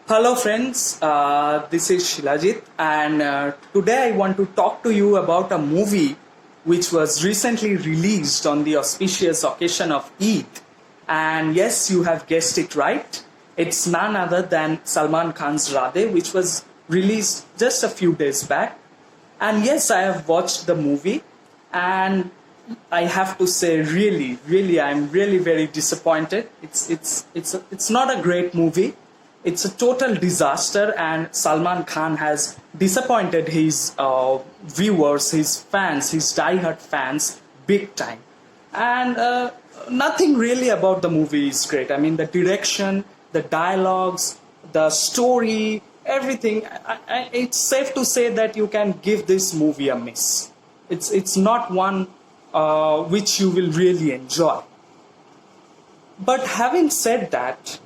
Hello, friends. This is Shilajit, and today I want to talk to you about a movie which was recently released on the auspicious occasion of Eid. And yes, you have guessed it right. It's none other than Salman Khan's Radhe, which was released just a few days back. And yes, I have watched the movie, and I have to say, really, I'm really very disappointed. It's not a great movie. It's a total disaster, and Salman Khan has disappointed his viewers, his fans, his diehard fans, big time. And nothing really about the movie is great. I mean, the direction, the dialogues, the story, everything. It's safe to say that you can give this movie a miss. It's not one which you will really enjoy. But having said that,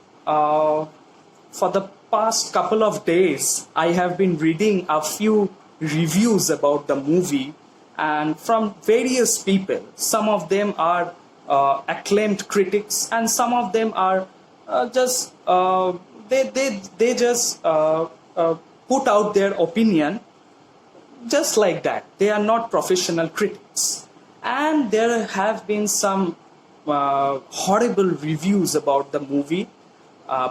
for the past couple of days, I have been reading a few reviews about the movie, and from various people. Some of them are acclaimed critics, and some of them are just they just put out their opinion just like that. They are not professional critics. And there have been some horrible reviews about the movie.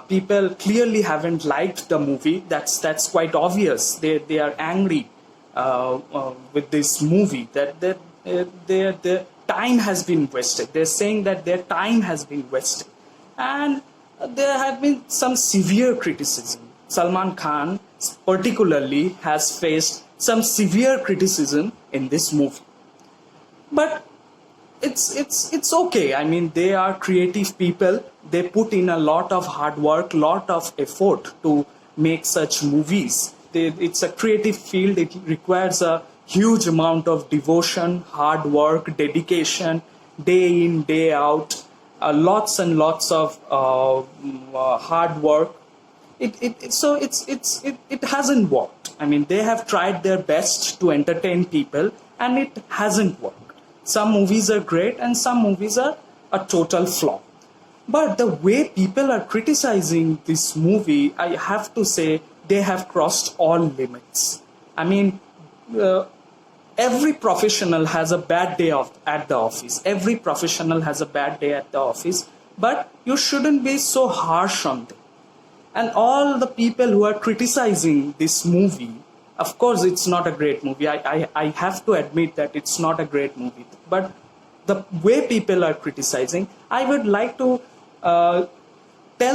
People clearly haven't liked the movie. That's quite obvious. They are angry with this movie. That their time has been wasted. They're saying that their time has been wasted, and there have been some severe criticism. Salman Khan, particularly, has faced some severe criticism in this movie. But it's okay. I mean, they are creative people. They put in a lot of hard work, lot of effort to make such movies. It's a creative field. It requires a huge amount of devotion, hard work, dedication, day in, day out, lots and lots of hard work. It hasn't worked. I mean, they have tried their best to entertain people, and it hasn't worked. Some movies are great, and some movies are a total flop. But the way people are criticizing this movie, I have to say they have crossed all limits. I mean, uh, every professional has a bad day at the office. Every professional has a bad day at the office. But you shouldn't be so harsh on them. And all the people who are criticizing this movie, of course, it's not a great movie. I have to admit that it's not a great movie. But the way people are criticizing, I would like to tell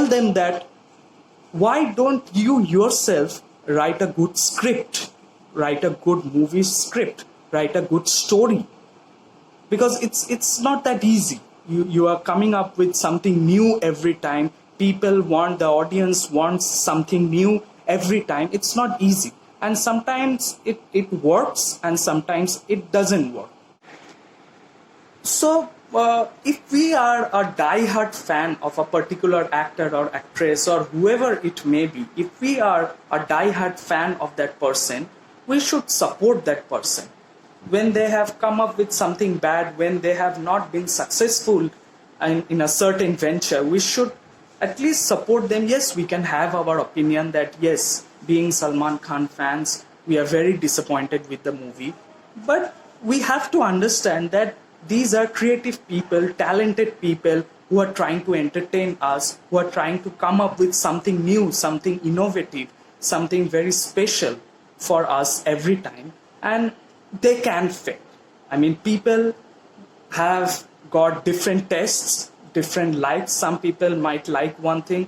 them that why don't you yourself write a good script, write a good movie script, write a good story? Because it's not that easy. You are coming up with something new every time. People want, the audience wants something new every time. It's not easy, and sometimes it works and sometimes it doesn't work. So if we are a die-hard fan of a particular actor or actress or whoever it may be, if we are a die-hard fan of that person, we should support that person. When they have come up with something bad, when they have not been successful in a certain venture, we should at least support them. Yes, we can have our opinion that yes, being Salman Khan fans, we are very disappointed with the movie. But we have to understand that these are creative people, talented people who are trying to entertain us, who are trying to come up with something new, something innovative, something very special for us every time. And they can fail. I mean, people have got different tastes, different likes. Some people might like one thing,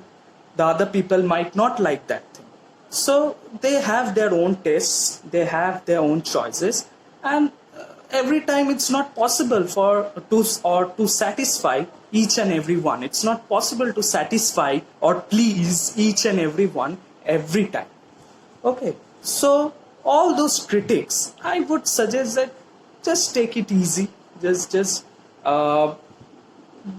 the other people might not like that thing. So they have their own tastes, they have their own choices, and every time it's not possible to satisfy each and every one. It's not possible to satisfy or please each and every one every time. Okay, so all those critics, I would suggest that just take it easy. Just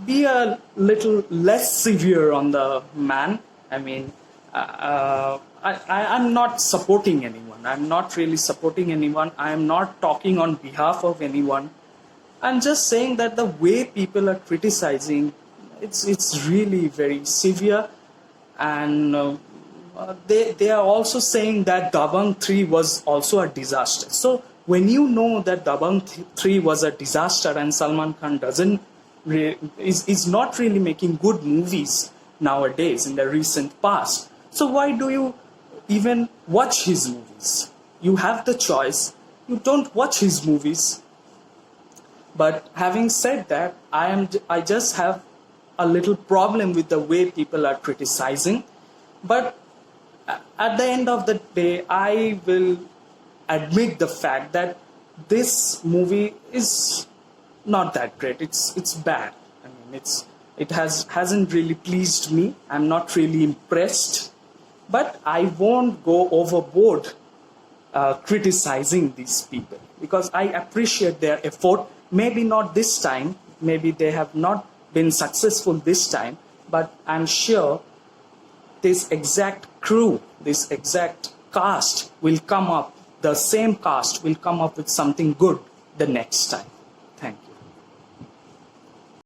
be a little less severe on the man. I mean, I'm not supporting anyone. I'm not really supporting anyone. I'm not talking on behalf of anyone. I'm just saying that the way people are criticizing, it's really very severe, and they are also saying that Dabangg 3 was also a disaster. So when you know that Dabangg 3 was a disaster and Salman Khan is not really making good movies nowadays in the recent past, so why do you even watch his movies? You have the choice. You don't watch his movies. But having said that, I just have a little problem with the way people are criticizing. But at the end of the day, I will admit the fact that this movie is not that great. It's bad. I mean, it hasn't really pleased me. I'm not really impressed. But I won't go overboard criticizing these people because I appreciate their effort. Maybe not this time. Maybe they have not been successful this time. But I'm sure this exact crew, this exact cast will come up, the same cast will come up with something good the next time.